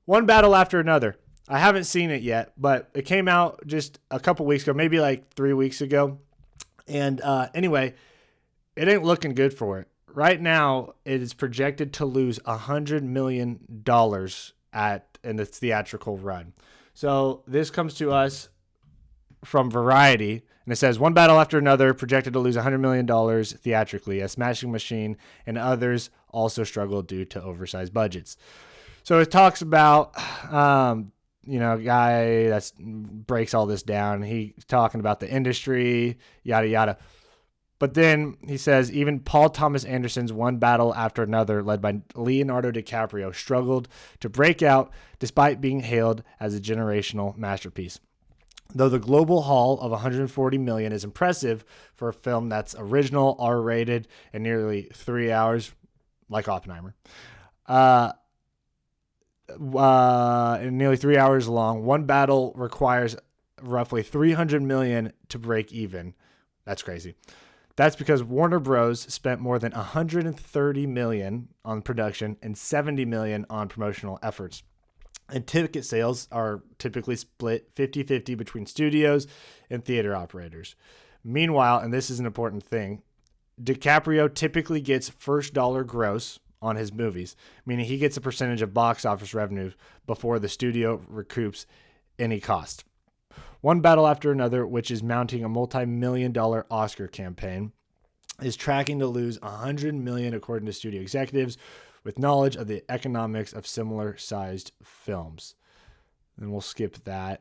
One Battle After Another. I haven't seen it yet, but it came out just a couple weeks ago, maybe like 3 weeks ago. And anyway, it ain't looking good for it. Right now, it is projected to lose $100 million in the theatrical run. So this comes to us from Variety, and it says One Battle After Another projected to lose $100 million theatrically, as Smashing Machine and others also struggle due to oversized budgets. So it talks about, a guy that breaks all this down. He's talking about the industry, yada, yada. But then he says even Paul Thomas Anderson's One Battle After Another, led by Leonardo DiCaprio, struggled to break out despite being hailed as a generational masterpiece. Though the global haul of $140 million is impressive for a film that's original, R-rated, and nearly 3 hours, like Oppenheimer, and nearly 3 hours long, One Battle requires roughly $300 million to break even. That's crazy. That's because Warner Bros. Spent more than $130 million on production and $70 million on promotional efforts. And ticket sales are typically split 50-50 between studios and theater operators. Meanwhile, and this is an important thing, DiCaprio typically gets first dollar gross on his movies, meaning he gets a percentage of box office revenue before the studio recoups any cost. One Battle After Another, which is mounting a multi-million-dollar Oscar campaign, is tracking to lose $100 million according to studio executives with knowledge of the economics of similar-sized films. And we'll skip that.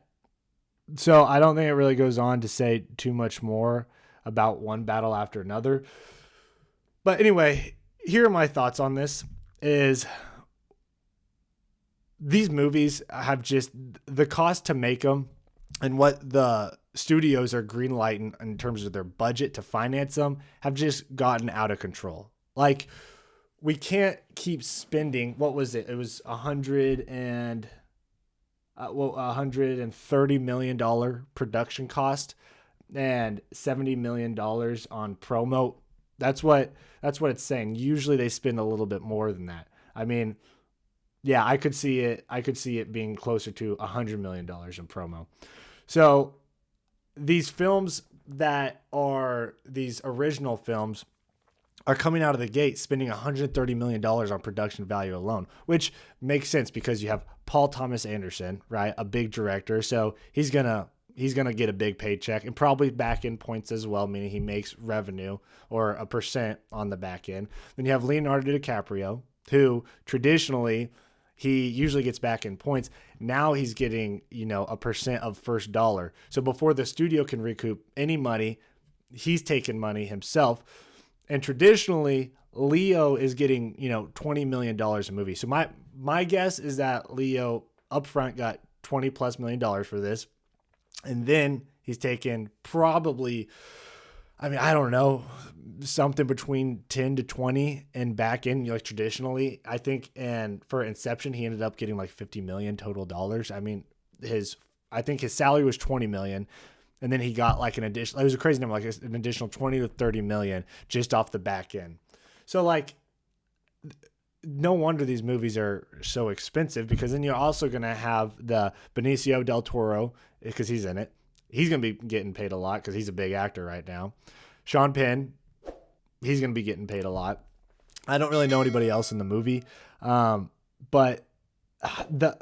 So I don't think it really goes on to say too much more about One Battle After Another. But anyway, here are my thoughts on this. Is these movies have just the cost to make them and what the studios are greenlighting in terms of their budget to finance them have just gotten out of control. Like, we can't keep spending, what was it? It was $130 million production cost and $70 million on promo. That's what it's saying. Usually they spend a little bit more than that. I mean, yeah, I could see it being closer to $100 million in promo. So these films that are these original films are coming out of the gate spending $130 million on production value alone, which makes sense because you have Paul Thomas Anderson, right? A big director. So he's going to get a big paycheck and probably back end points as well, meaning he makes revenue or a percent on the back end. Then you have Leonardo DiCaprio, who traditionally he usually gets back end points. Now he's getting, a percent of first dollar. So before the studio can recoup any money, he's taking money himself. And traditionally, Leo is getting, $20 million a movie. So my guess is that Leo upfront got $20+ million for this. And then he's taken probably, I don't know, something between 10 to 20 and back in, traditionally, I think. And for Inception, he ended up getting like 50 million total dollars. I think his salary was 20 million. And then he got like an additional, it was a crazy number, like an additional 20 to 30 million just off the back end. So like, no wonder these movies are so expensive, because then you're also going to have the Benicio del Toro, because he's in it. He's going to be getting paid a lot because he's a big actor right now. Sean Penn, he's going to be getting paid a lot. I don't really know anybody else in the movie. But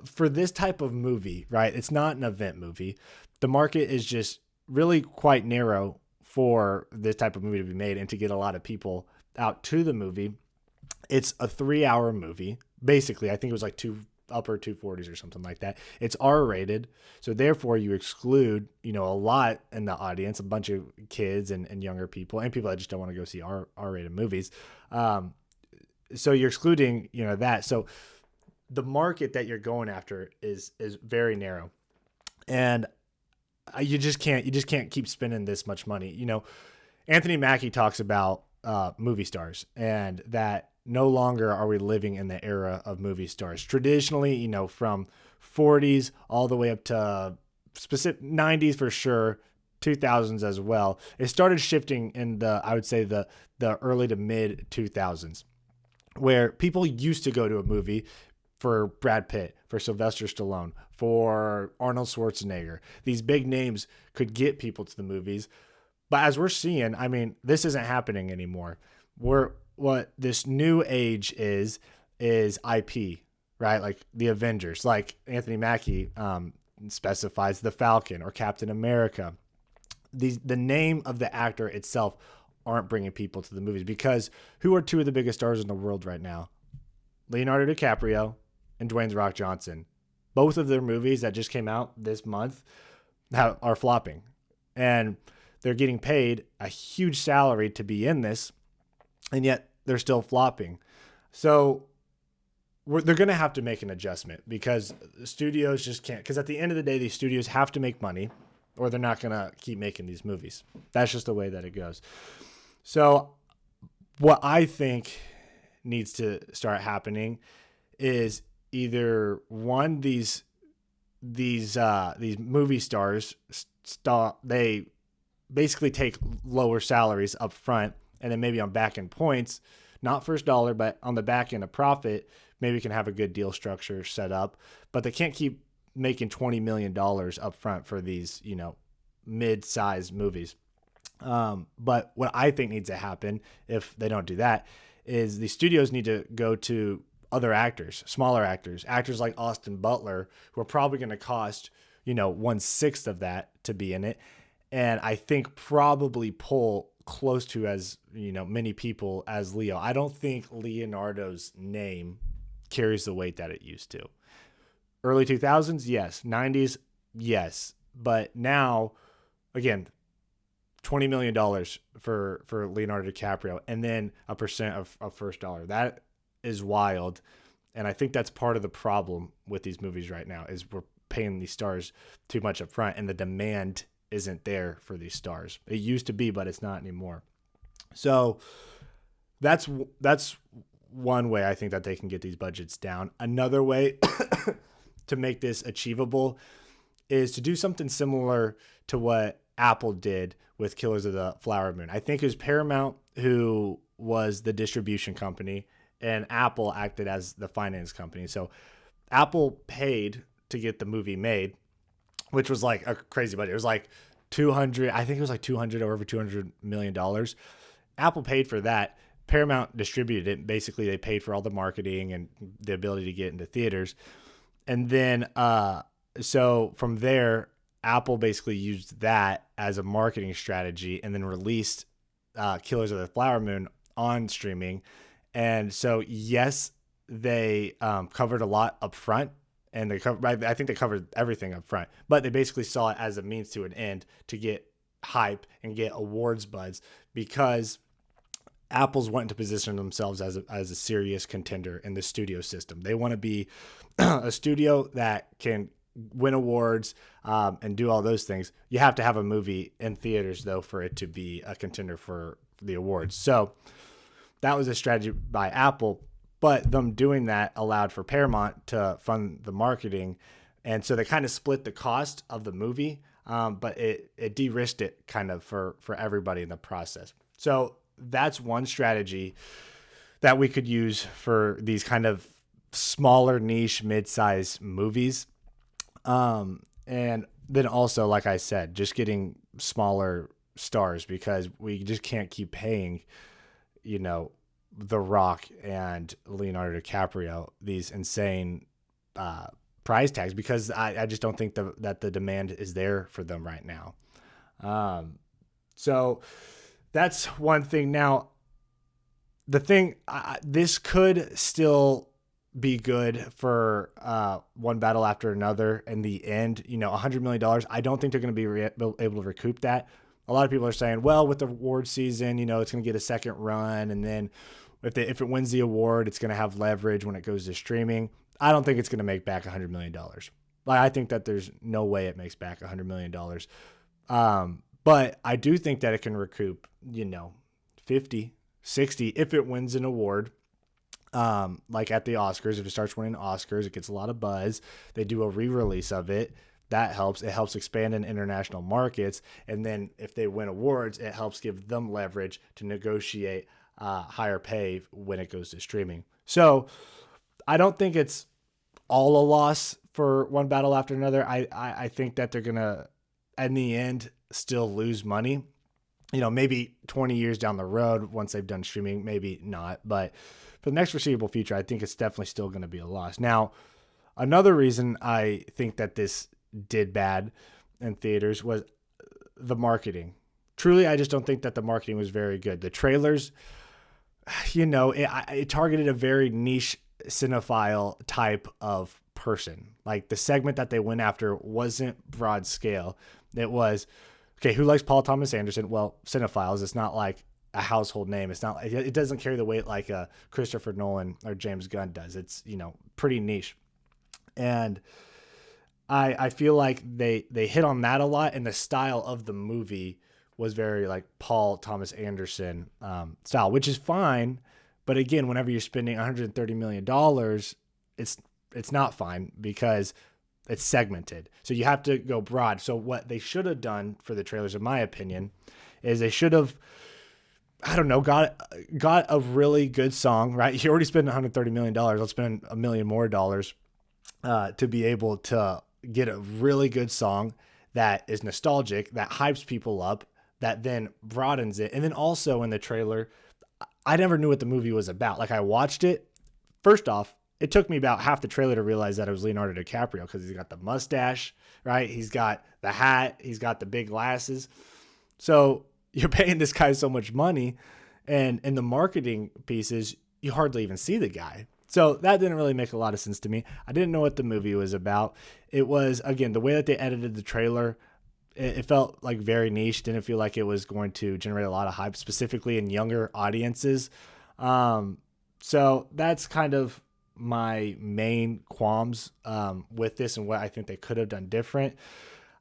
for this type of movie, right, it's not an event movie. The market is just really quite narrow for this type of movie to be made and to get a lot of people out to the movie. It's a 3-hour movie. Basically, I think it was like upper 240s or something like that. It's R-rated. So therefore you exclude, a lot in the audience, a bunch of kids and younger people and people that just don't want to go see R-rated movies. So you're excluding, that. So the market that you're going after is very narrow. And you just can't keep spending this much money. Anthony Mackie talks about movie stars, and that no longer are we living in the era of movie stars. Traditionally, from 40s all the way up to specific 90s for sure, 2000s as well. It started shifting in I would say the early to mid 2000s, where people used to go to a movie for Brad Pitt, for Sylvester Stallone, for Arnold Schwarzenegger. These big names could get people to the movies. But as we're seeing, I mean, this isn't happening anymore. What this new age is IP, right? Like the Avengers, like Anthony Mackie specifies, the Falcon or Captain America. The name of the actor itself aren't bringing people to the movies, because who are two of the biggest stars in the world right now? Leonardo DiCaprio and Dwayne "The Rock" Johnson. Both of their movies that just came out this month are flopping, and they're getting paid a huge salary to be in this, and yet they're still flopping. So they're going to have to make an adjustment, because the studios just can't. Because at the end of the day, these studios have to make money, or they're not going to keep making these movies. That's just the way that it goes. So what I think needs to start happening is either one, these movie stars they basically take lower salaries up front, and then maybe on back end points, not first dollar, but on the back end of profit, maybe can have a good deal structure set up. But they can't keep making $20 million up front for these, mid-sized movies. But what I think needs to happen, if they don't do that, is the studios need to go to other actors, smaller actors like Austin Butler, who are probably going to cost, 1/6 of that to be in it. And I think probably pull close to as, many people as Leo. I don't think Leonardo's name carries the weight that it used to. Early 2000s, yes. 90s, yes. But now, again, $20 million for Leonardo DiCaprio, and then a percent of first dollar. That is wild. And I think that's part of the problem with these movies right now, is we're paying these stars too much up front, and the demand isn't there for these stars. It used to be, but it's not anymore. So that's one way I think that they can get these budgets down. Another way to make this achievable is to do something similar to what Apple did with Killers of the Flower Moon. I think it was Paramount who was the distribution company, and Apple acted as the finance company. So Apple paid to get the movie made, which was like a crazy budget. It was like 200, I think it was like 200 or over $200 million. Apple paid for that. Paramount distributed it. Basically, they paid for all the marketing and the ability to get into theaters. And then, so from there, Apple basically used that as a marketing strategy, and then released Killers of the Flower Moon on streaming. And so, yes, they covered a lot up front, and I think they covered everything up front, but they basically saw it as a means to an end to get hype and get awards buzz, because Apple's wanting to position themselves as a serious contender in the studio system. They want to be a studio that can win awards and do all those things. You have to have a movie in theaters, though, for it to be a contender for the awards. So that was a strategy by Apple, but them doing that allowed for Paramount to fund the marketing. And so they kind of split the cost of the movie, but it de-risked it kind of for everybody in the process. So that's one strategy that we could use for these kind of smaller niche mid-size movies. And then also, like I said, just getting smaller stars, because we just can't keep paying, The Rock and Leonardo DiCaprio these insane price tags, because I just don't think that the demand is there for them right now. So that's one thing. Now, the thing, this could still be good for one battle after another in the end. $100 million, I don't think they're going to be able to recoup that. A lot of people are saying, well, with the award season, it's going to get a second run, and then if it wins the award, it's going to have leverage when it goes to streaming. I don't think it's going to make back $100 million. Like, I think that there's no way it makes back $100 million. But I do think that it can recoup, 50, 60 if it wins an award. Like at the Oscars, if it starts winning Oscars, it gets a lot of buzz. They do a re-release of it. That helps. It helps expand in international markets. And then if they win awards, it helps give them leverage to negotiate higher pay when it goes to streaming. So I don't think it's all a loss for One Battle After Another. I think that they're gonna, in the end, still lose money. Maybe 20 years down the road once they've done streaming, maybe not. But for the next foreseeable future, I think it's definitely still going to be a loss. Now, another reason I think that this did bad in theaters was the marketing. Truly, I just don't think that the marketing was very good. The trailers, it targeted a very niche cinephile type of person. Like the segment that they went after wasn't broad scale. It was, okay, who likes Paul Thomas Anderson? Well, cinephiles. It's not like a household name. It's not. It doesn't carry the weight like a Christopher Nolan or James Gunn does. It's pretty niche, and I feel like they hit on that a lot, and the style of the movie was very like Paul Thomas Anderson style, which is fine. But again, whenever you're spending $130 million, it's not fine because it's segmented. So you have to go broad. So what they should have done for the trailers, in my opinion, is they should have, I don't know, got a really good song, right? You already spent $130 million. Let's spend $1 million more to be able to get a really good song that is nostalgic, that hypes people up, that then broadens it. And then also in the trailer, I never knew what the movie was about. Like I watched it. First off, it took me about half the trailer to realize that it was Leonardo DiCaprio because he's got the mustache, right? He's got the hat. He's got the big glasses. So you're paying this guy so much money, and in the marketing pieces, you hardly even see the guy. So that didn't really make a lot of sense to me. I didn't know what the movie was about. It was, again, the way that they edited the trailer, it felt like very niche. Didn't feel like it was going to generate a lot of hype, specifically in younger audiences. So that's kind of my main qualms with this and what I think they could have done different.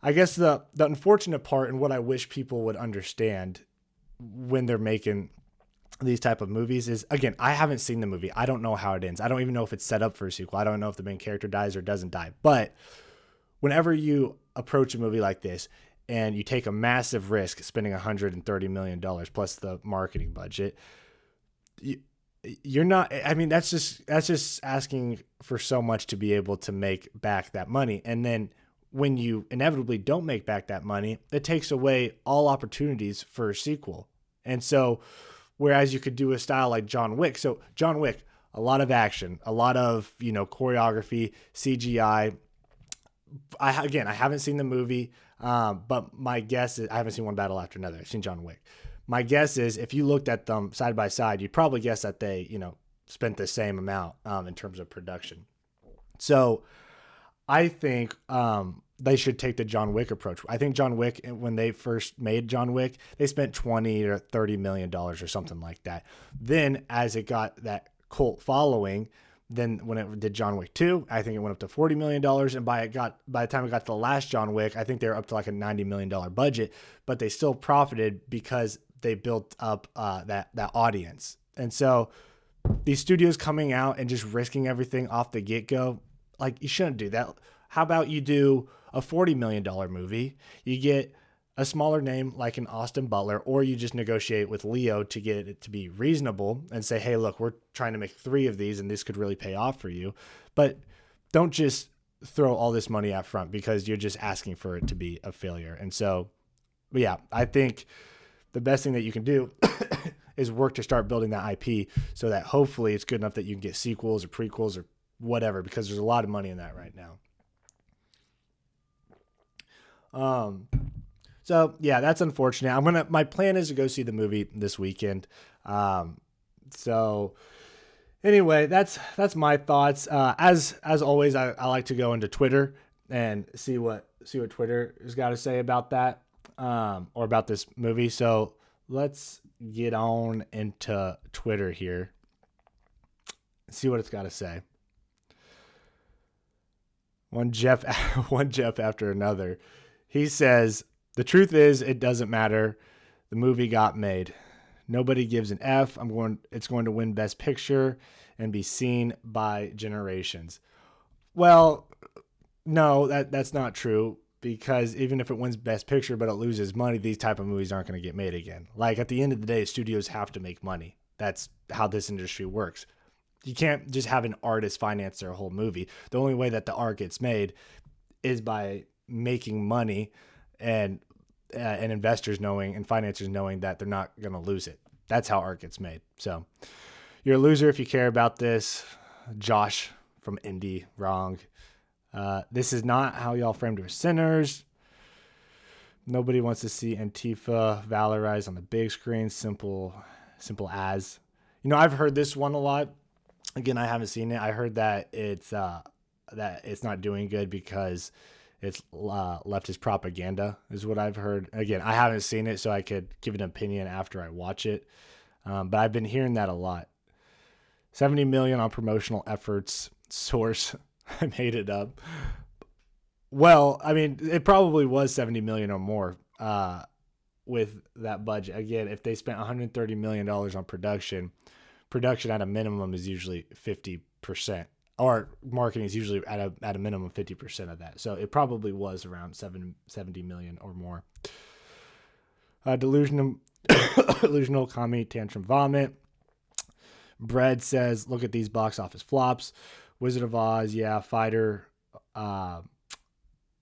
I guess the unfortunate part and what I wish people would understand when they're making these type of movies is, again, I haven't seen the movie. I don't know how it ends. I don't even know if it's set up for a sequel. I don't know if the main character dies or doesn't die. But whenever you approach a movie like this and you take a massive risk spending $130 million plus the marketing budget, you're not, I mean, that's just asking for so much to be able to make back that money. And then when you inevitably don't make back that money, it takes away all opportunities for a sequel. And so, whereas you could do a style like John Wick. So John Wick, a lot of action, a lot of, choreography, CGI. I haven't seen the movie, but my guess is I haven't seen One Battle After Another. I've seen John Wick. My guess is if you looked at them side by side, you'd probably guess that they, spent the same amount in terms of production. So I think they should take the John Wick approach. I think John Wick, when they first made John Wick, they spent $20 or $30 million or something like that. Then as it got that cult following, then when it did John Wick 2, I think it went up to $40 million. And by the time it got to the last John Wick, I think they were up to like a $90 million budget, but they still profited because they built up that audience. And so these studios coming out and just risking everything off the get-go, like you shouldn't do that. How about you do a $40 million movie? You get a smaller name like an Austin Butler, or you just negotiate with Leo to get it to be reasonable and say, hey, look, we're trying to make 3 of these and this could really pay off for you. But don't just throw all this money out front because you're just asking for it to be a failure. And so, yeah, I think the best thing that you can do is work to start building that IP so that hopefully it's good enough that you can get sequels or prequels or whatever, because there's a lot of money in that right now. So yeah, that's unfortunate. My plan is to go see the movie this weekend. So anyway, that's my thoughts. As always, I like to go into Twitter and see what Twitter has got to say about that, or about this movie. So let's get on into Twitter here and see what it's got to say. One Jeff after another. He says, the truth is, it doesn't matter. The movie got made. Nobody gives an F. It's going to win Best Picture and be seen by generations. Well, no, that's not true, because even if it wins Best Picture but it loses money, these type of movies aren't going to get made again. Like at the end of the day, studios have to make money. That's how this industry works. You can't just have an artist finance their whole movie. The only way that the art gets made is by making money and investors knowing and financiers knowing that they're not going to lose it. That's how art gets made. So you're a loser if you care about this. Josh from Indy, wrong. This is not how y'all framed your sinners. Nobody wants to see Antifa valorized on the big screen. Simple as. I've heard this one a lot. Again, I haven't seen it. I heard that it's not doing good because it's leftist propaganda is what I've heard. Again, I haven't seen it, so I could give an opinion after I watch it. But I've been hearing that a lot. 70 million on promotional efforts. Source, I made it up. Well, I mean, it probably was 70 million or more with that budget. Again, if they spent $130 million on production at a minimum is usually 50%, or marketing is usually at a minimum 50% of that. So it probably was around 70 million or more. Delusional comedy tantrum vomit. Bread says, look at these box office flops. Wizard of Oz, yeah. Fighter, or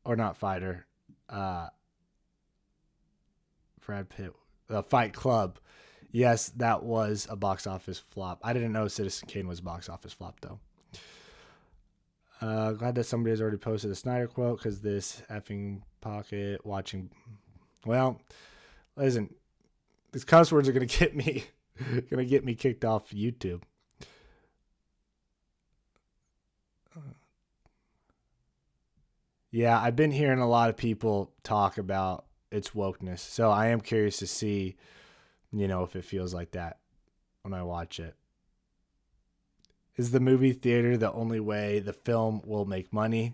not Fighter. Brad Pitt. Fight Club. Yes, that was a box office flop. I didn't know Citizen Kane was a box office flop, though. Glad that somebody has already posted a Snyder quote because this effing pocket watching. Well, listen, these cuss words are gonna get me kicked off YouTube. Yeah, I've been hearing a lot of people talk about its wokeness, so I am curious to see, if it feels like that when I watch it. Is the movie theater the only way the film will make money?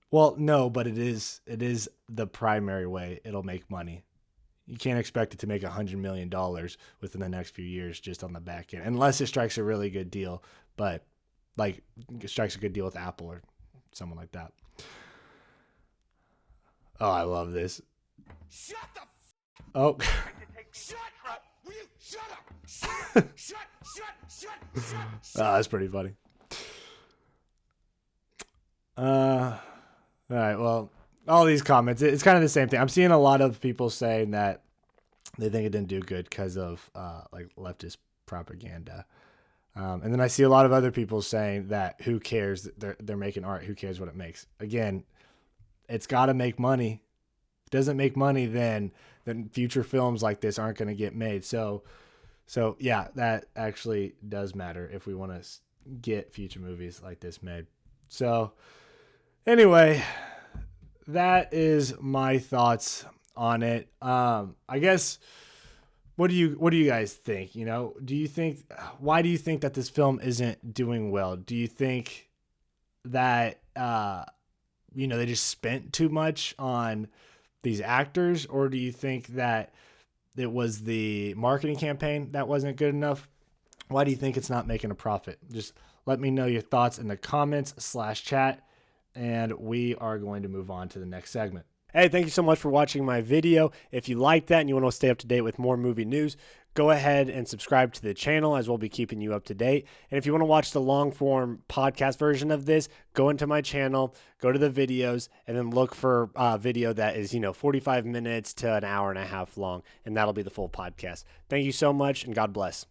Well, no, but it is the primary way it'll make money. You can't expect it to make $100 million within the next few years just on the back end, unless it strikes a really good deal, but like it strikes a good deal with Apple or someone like that. Oh, I love this. Shut the Oh. Shut up! Will you shut up? Shut! Oh, that's pretty funny. All right, well, all these comments, it's kind of the same thing. I'm seeing a lot of people saying that they think it didn't do good because of like leftist propaganda. And then I see a lot of other people saying that who cares? They're making art. Who cares what it makes? Again, it's got to make money. If it doesn't make money, then future films like this aren't going to get made. So yeah, that actually does matter if we want to get future movies like this made. So anyway, that is my thoughts on it. I guess, what do you guys think? Why do you think that this film isn't doing well? Do you think that, they just spent too much on these actors, or do you think that it was the marketing campaign that wasn't good enough? Why do you think it's not making a profit? Just let me know your thoughts in the comments /chat, and we are going to move on to the next segment. Hey, thank you so much for watching my video. If you like that and you want to stay up to date with more movie news, go ahead and subscribe to the channel, as we'll be keeping you up to date. And if you want to watch the long form podcast version of this, go into my channel, go to the videos, and then look for a video that is, 45 minutes to an hour and a half long, and that'll be the full podcast. Thank you so much, and God bless.